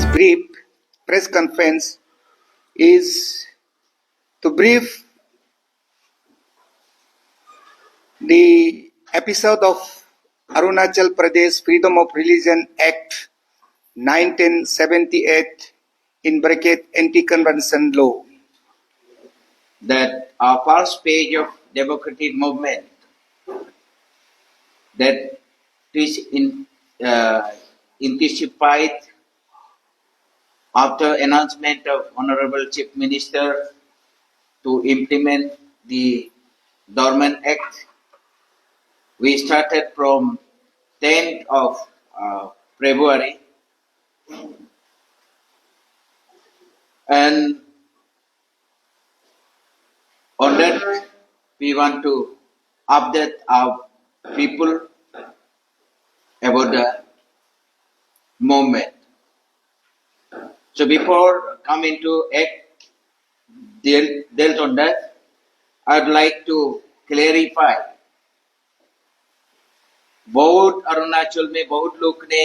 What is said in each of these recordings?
This brief press conference is to brief the episode of Arunachal Pradesh Freedom of Religion Act 1978 in bracket anti-convention law. That our first page of democratic movement that is intensified after announcement of Honorable Chief Minister to implement the Dormant Act. We started from 10th of February, and on that we want to update our people about the movement. So before coming to act dealt on that, I'd like to clarify. बहुत अरुणाचल में बहुत लोग ने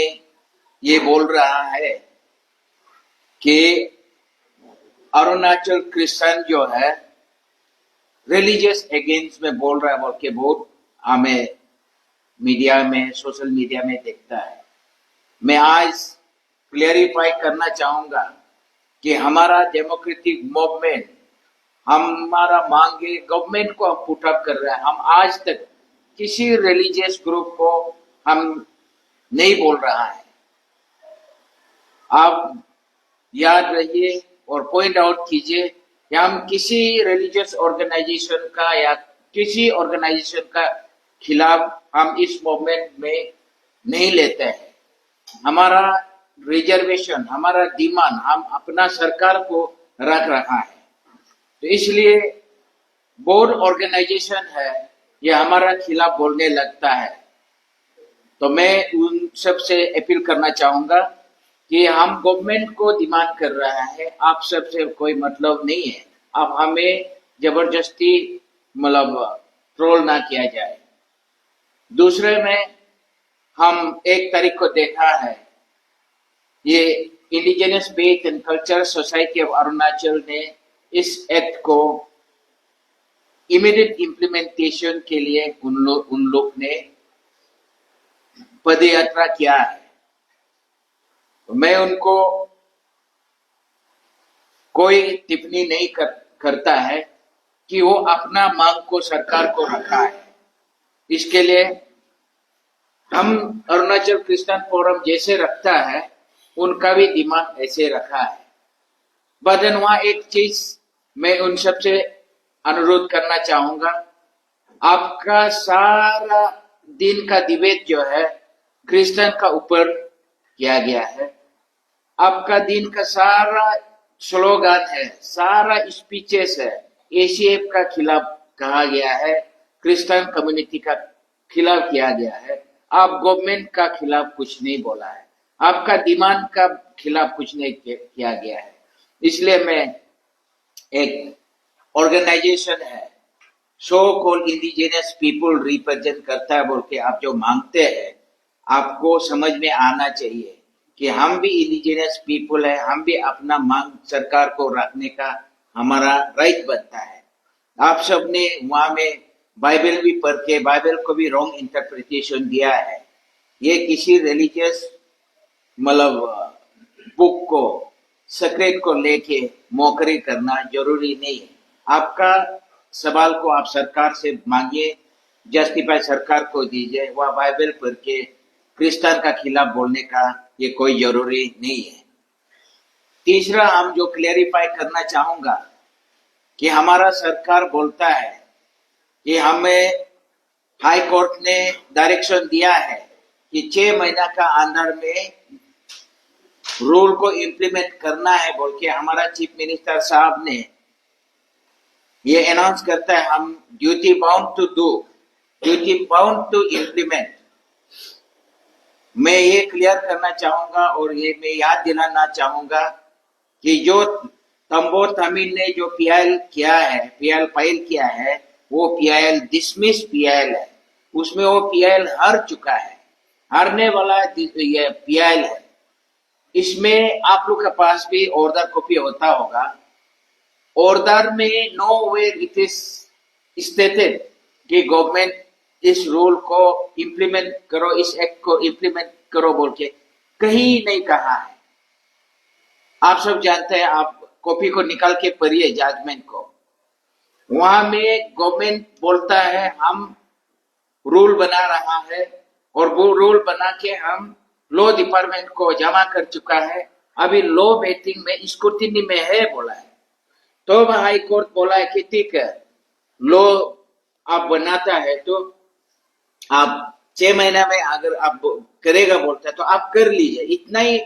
ये बोल रहा है कि अरुणाचल क्रिश्चियन जो है रिलीजियस अगेंस्ट में बोल रहा है बोल के बहुत हमें मीडिया में सोशल मीडिया में देखता है। मैं आज क्लियरिफाई करना चाहूंगा कि हमारा डेमोक्रेटिक मूवमेंट हमारा मांगे गवर्नमेंट को हम पुट अप कर रहे हैं। हम आज तक किसी रिलीजियस ग्रुप को हम नहीं बोल रहा है। आप याद रहिए और पॉइंट आउट कीजिए कि हम किसी रिलीजियस ऑर्गेनाइजेशन का या किसी ऑर्गेनाइजेशन का खिलाफ हम इस मूवमेंट में नहीं लेते हैं। हमारा रिजर्वेशन, हमारा डिमांड हम अपना सरकार को रख रहा है। तो इसलिए बोर्ड ऑर्गेनाइजेशन है ये हमारा खिलाफ बोलने लगता है। तो मैं उन सब से अपील करना चाहूंगा कि हम गवर्नमेंट को डिमांड कर रहा है, आप सब से कोई मतलब नहीं है। अब हमें जबरदस्ती मतलब ट्रोल ना किया जाए। दूसरे में हम एक तारीख को देखा है, ये indigenous faith and culture society of Arunachal ने इस एक्ट को इमीडिएट इम्प्लीमेंटेशन के लिए उन लोग ने पदयात्रा किया है। तो मैं उनको कोई टिप्पणी नहीं करता है कि वो अपना मांग को सरकार को रखा है। इसके लिए हम अरुणाचल क्रिश्चियन फोरम जैसे रखता है उनका भी डिमांड ऐसे रखा है। बदन वहां एक चीज मैं उन सब से अनुरोध करना चाहूंगा, आपका सारा दिन का डिबेट जो है क्रिश्चियन का ऊपर किया गया है। आपका दिन का सारा स्लोगन है, सारा स्पीचेस है, एसीएफ का खिलाफ कहा गया है, क्रिश्चियन कम्युनिटी का खिलाफ किया गया है। आप गवर्नमेंट का खिलाफ कुछ नहीं बोला है, आपका डिमांड का खिलाफ कुछ नहीं किया गया है। इसलिए मैं एक ऑर्गेनाइजेशन है so called indigenous people represent करता है बोल के आप जो मांगते हैं, आपको समझ में आना चाहिए कि हम भी इंडिजिनस पीपल है, हम भी अपना मांग सरकार को रखने का हमारा राइट बनता है। आप सब ने वहां में बाइबल भी पढ़ के बाइबल को भी रॉन्ग इंटरप्रिटेशन दिया है। ये किसी रिलीजियस मतलब बुक को सेक्रेट को लेके मौकरी करना जरूरी नहीं है। आपका सवाल को आप सरकार से मांगिए, जस्टिफाई सरकार को दीजिए। वह बाइबल पढ़ के क्रिश्चियन का खिलाफ बोलने का ये कोई जरूरी नहीं है। तीसरा हम जो क्लेरिफाई करना चाहूंगा कि हमारा सरकार बोलता है कि हमें हाई कोर्ट ने डायरेक्शन दिया है कि 6 महीना का अंदर में रूल को इम्प्लीमेंट करना है बोल के हमारा चीफ मिनिस्टर साहब ने ये अनाउंस करता है। हम duty bound to do, duty bound to implement. मैं ये क्लियर करना चाहूंगा और ये मैं याद दिलाना चाहूंगा कि जो तंबोर तमिल ने जो पीआईएल किया है, पीआईएल फाइल किया है, वो पीआईएल डिसमिस पीआईएल है। उसमें वो पीआईएल हार चुका है, हारने वाला ये पीआईएल है। इसमें आप लोग के पास भी ऑर्डर कॉपी होता होगा। ऑर्डर में no way it is stated कि गवर्नमेंट इस रूल को इम्प्लीमेंट करो, इस एक्ट को इम्प्लीमेंट करो बोल के कहीं नहीं कहा है। आप सब जानते हैं, आप कॉपी को निकाल के पढ़िए जजमेंट को। वहां में गवर्नमेंट बोलता है हम रूल बना रहा है और वो रूल बना के हम लॉ डिपार्टमेंट को जमा कर चुका है, अभी लॉ बेटिंग में स्क्रूटिनी में है बोला है। तो हाई कोर्ट बोला है कि ठीक है, लॉ आप बनाता है तो आप 6 महीना में अगर आप करेगा बोलता है तो आप कर लीजिए। इतना ही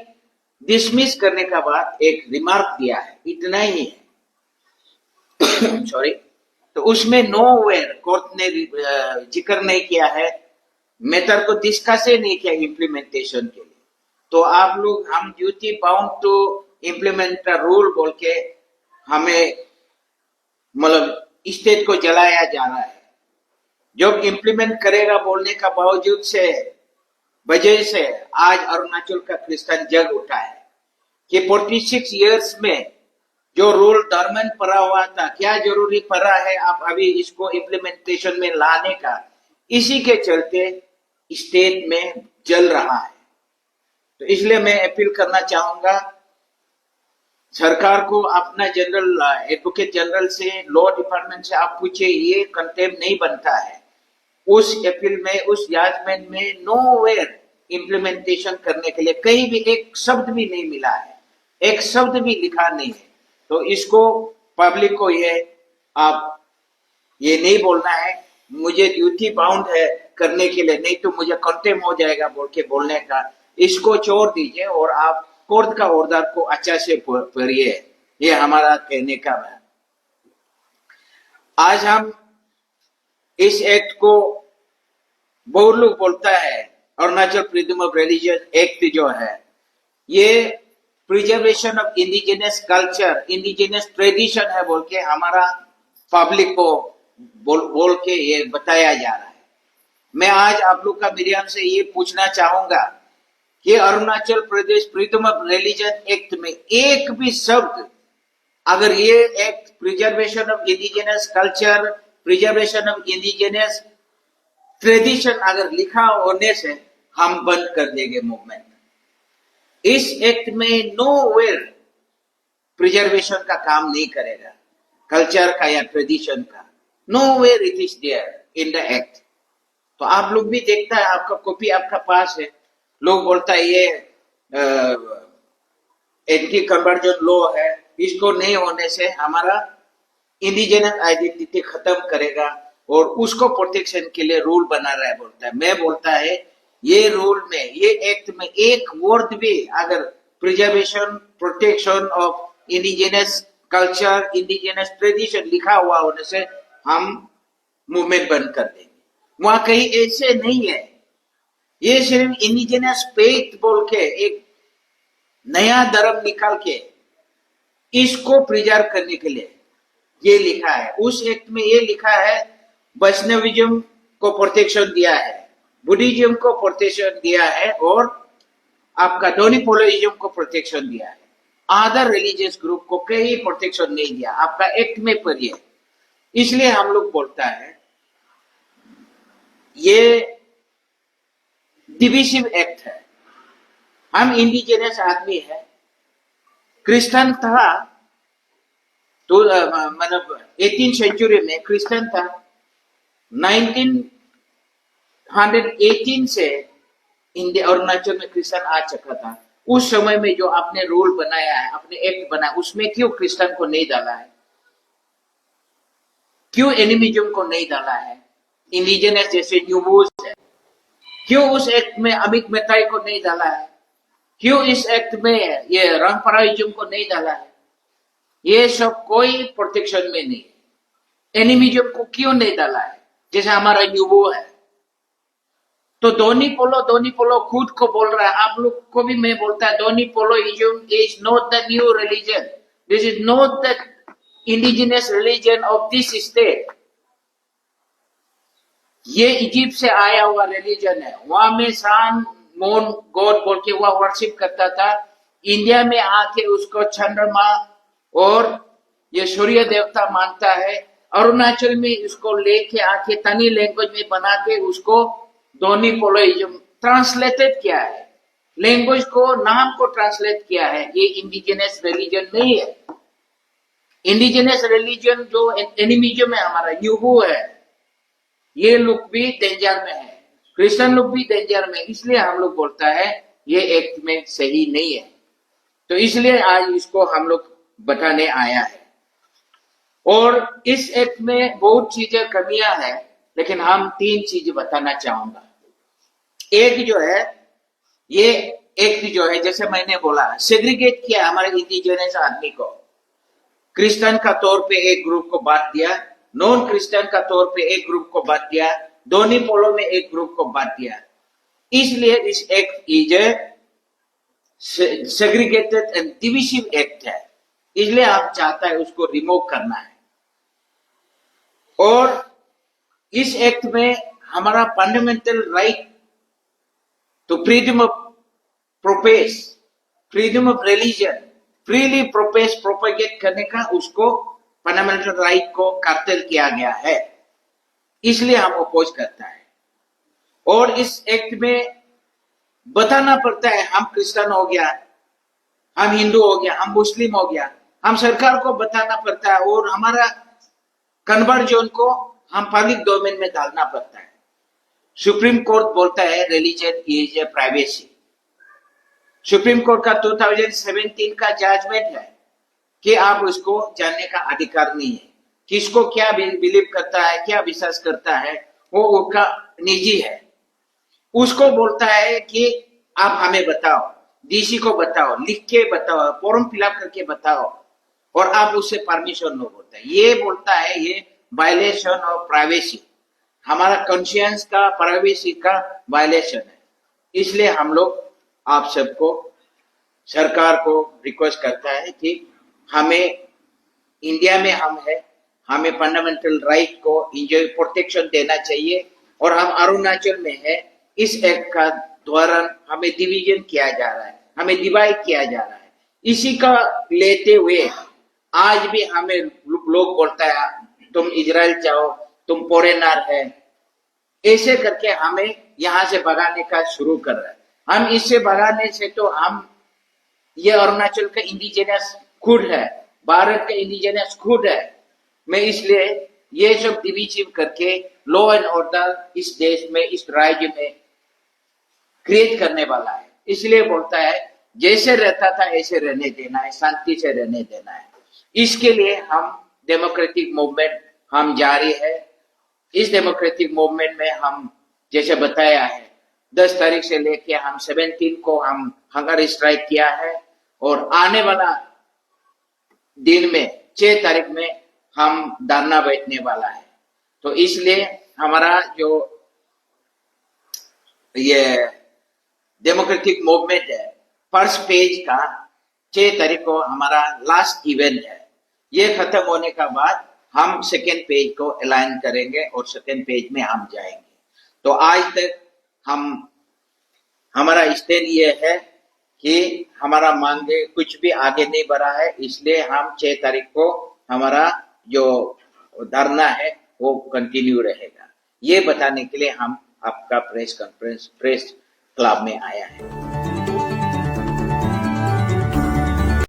डिसमिस करने का बाद एक रिमार्क दिया है, इतना ही है। सॉरी। तो उसमें नो वेयर कोर्ट ने जिक्र नहीं किया है, मैटर को डिस्कस ही नहीं किया इम्प्लीमेंटेशन के लिए। तो आप लोग हम duty bound to implement the rule बोल के हमें मतलब स्टेट को जलाया जा रहा है। जब इम्प्लीमेंट करेगा बोलने का बावजूद से वजह से आज अरुणाचल का क्रिश्चियन जग उठा है कि 46 इयर्स में जो रूल डॉर्मेंट पड़ा हुआ था, क्या जरूरी पड़ा है आप अभी इसको इम्प्लीमेंटेशन में लाने का, इसी के चलते स्टेट में जल रहा है। तो इसलिए मैं अपील करना चाहूंगा सरकार को, अपना जनरल एडवोकेट जनरल से, लॉ डिपार्टमेंट से आप पूछे, ये कंटेम्प्ट नहीं बनता है। उस अपील में, उस जजमेंट में नो वेयर इम्प्लीमेंटेशन करने के लिए कहीं भी एक शब्द भी नहीं मिला है, एक शब्द भी लिखा नहीं है। तो इसको पब्लिक को ये आप ये नहीं बोलना है मुझे ड्यूटी बाउंड है करने के लिए, नहीं तो मुझे कंटेम्प्ट हो जाएगा बोल के बोलने का, इसको छोड़ दीजिए और आप कोर्ट का ऑर्डर को अच्छा से पढ़िए। ये हमारा कहने का है। आज हम इस एक्ट को, बहुत लोग बोलता है Arunachal freedom of religion act जो है, ये preservation of indigenous culture, indigenous tradition है बोल के हमारा पब्लिक को बोल के ये बताया जा रहा है। मैं आज आप लोग का मीडियम से ये पूछना चाहूंगा कि Arunachal Pradesh freedom of religion act में एक भी शब्द, अगर ये act preservation of indigenous culture, preservation of indigenous tradition अगर लिखा होने से हम बंद कर देंगे मूवमेंट। इस एक्ट में नो वेयर प्रिजर्वेशन का काम नहीं करेगा, कल्चर का या ट्रेडिशन का, nowhere it is there in the act. तो आप लोग भी देखता है, आपका कॉपी आपका पास है, लोग बोलता है ये एंटी कन्वर्जन लॉ है, इसको नहीं होने से हमारा इंडिजिनस आइडेंटिटी खत्म करेगा और उसको प्रोटेक्शन के लिए रूल बना रहा है बोलता है। मैं बोलता है ये रूल में, ये एक्ट में एक वर्ड भी अगर preservation, protection of indigenous culture, indigenous tradition लिखा हुआ होने से हम मूवमेंट बंद कर देंगे। वहां कहीं ऐसे नहीं है, ये सिर्फ इंडिजिनस फेथ बोल के एक नया धर्म निकाल के इसको प्रिजर्व करने के लिए ये लिखा है। उस एक्ट में ये लिखा है वैष्णविज्म को प्रोटेक्शन दिया है, बुद्धिज्म को प्रोटेक्शन दिया है और आपका डोनिपोलोइज्म को प्रोटेक्शन दिया है। अदर रिलीजियस ग्रुप को कहीं प्रोटेक्शन नहीं दिया, आपका एक्ट में पढ़िए। इसलिए हम लोग बोलता है ये डिविसिव एक्ट है। हम इंडिजिनस आदमी है, क्रिश्चियन था तो मतलब 18 सेंचुरी में क्रिश्चियन था, 1918 से इंडिया अरुणाचल में क्रिश्चियन आ चुका था। उस समय में जो आपने रूल बनाया है, आपने एक्ट बनाया, उसमें क्यों क्रिश्चियन को नहीं डाला है, क्यों एनिमिज्म को नहीं डाला है, इंडिजिनस जैसे न्यूबूस है, क्यों उस एक्ट में अमित मेहताई को नहीं डाला है, क्यों इस एक्ट में ये रंगपराइज्म को नहीं डाला है। ये सब कोई प्रोटेक्शन में नहीं। एनिमिज्म को क्यों नहीं डाला है, जैसे हमारा न्यूबो है। तो दोनी पोलो खुद को बोल रहा है, आप लोग को भी मैं बोलता है Donyi Poloism is not the new religion, this is not the indigenous religion of this state. ये इजिप्ट से आया हुआ रिलीजन है, वहां में सान मोन गॉड बोल के वह वर्शिप करता था, इंडिया में आके उसको चंद्रमा और ये सूर्य देवता मानता है। अरुणाचल में इसको लेके आके तनी लैंग्वेज में बना के उसको दोनी पोलोइज्म ट्रांसलेटेड किया है, लैंग्वेज को नाम को ट्रांसलेट किया है। ये इंडिजिनस रिलीजन नहीं है। इंडिजिनस रिलीजन जो एनिमिज्म है हमारा यूहू है, ये लोग भी डेंजर में है, क्रिश्चियन लोग भी डेंजर में, इसलिए हम लोग बोलता है ये एक्ट में सही नहीं है। तो इसलिए आज इसको हम लोग बताने आया है। और इस एक्ट में बहुत चीजें कमियां हैं, लेकिन हम 3 चीज बताना चाहूंगा। एक जो है, ये एक्ट जो है जैसे मैंने बोला सेग्रीगेट किया हमारे इंडिजिनस आदमी को, क्रिश्चियन का तौर पे एक ग्रुप को बांट दिया, नॉन क्रिश्चियन का तौर पे एक ग्रुप को बांट दिया, दोनों पोलो में एक ग्रुप को बांट दिया। इसलिए इस act is a segregated and divisive act है, इसलिए आप चाहता है उसको रिमूव करना है। और इस एक्ट में हमारा fundamental right to freedom of profess, freedom of religion, freely profess propagate करने का उसको फंडामेंटल राइट को कर्तल किया गया है, इसलिए हम अपोज करता है। और इस एक्ट में बताना पड़ता है हम क्रिश्चियन हो गया, हम हिंदू हो गया, हम मुस्लिम हो गया, हम सरकार को बताना पड़ता है। और हमारा कन्वर्जन को हम पब्लिक डोमेन में डालना पड़ता है। सुप्रीम कोर्ट बोलता है religion is a privacy. Supreme court का 2017 का जजमेंट है कि आप उसको जानने का अधिकार नहीं है। किसको क्या बिलीव करता है, क्या विश्वास करता है, वो उसका निजी है। उसको बोलता है कि आप हमें बताओ, डीसी को बताओ, लिख के बताओ, फॉर्म फिलअप करके बताओ, और आप उससे परमिशन लो बोलता है। ये बोलता है ये वायलेशन ऑफ प्राइवेसी, हमारा कॉन्शियंस का प्राइवेसी का वायलेशन है। इसलिए हम लोग आप सबको, सरकार को रिक्वेस्ट करता है कि हमें इंडिया में हम है, हमें फंडामेंटल राइट को इंजॉय प्रोटेक्शन देना चाहिए। और हम अरुणाचल में है, इस एक्ट का द्वारा हमें डिवीजन किया जा रहा है, हमें डिवाइड किया जा रहा है। इसी का लेते हुए आज भी हमें लोग बोलता है तुम इजराइल जाओ, तुम फॉरेनर है, ऐसे करके हमें यहाँ से भगाने का शुरू कर रहा है। हम इससे भगाने से तो हम, ये अरुणाचल का इंडिजिनस खुद है, भारत का इंडिजिनस खुद है। मैं इसलिए ये सब डिविजिव करके लॉ एंड ऑर्डर इस देश में, इस राज्य में क्रिएट करने वाला है। इसलिए बोलता है जैसे रहता था ऐसे रहने देना है, शांति से रहने देना है। इसके लिए हम डेमोक्रेटिक मूवमेंट हम जारी है। इस डेमोक्रेटिक मूवमेंट में हम जैसे बताया है 10 तारीख से लेके हम 17 को हम हंगर स्ट्राइक किया है, और आने वाला दिन में 6 तारीख में हम धरना बैठने वाला है। तो इसलिए हमारा जो ये डेमोक्रेटिक मूवमेंट है, फर्स्ट पेज का 6 तारीख को हमारा लास्ट इवेंट है। ये खत्म होने का बाद हम सेकेंड पेज को अलाइन करेंगे और सेकेंड पेज में हम जाएंगे। तो आज तक हम, हमारा स्टैंड ये है कि हमारा मांगे कुछ भी आगे नहीं बढ़ा है, इसलिए हम 6 तारीख को हमारा जो धरना है वो कंटिन्यू रहेगा। ये बताने के लिए हम आपका प्रेस कॉन्फ्रेंस, प्रेस क्लब में आया है।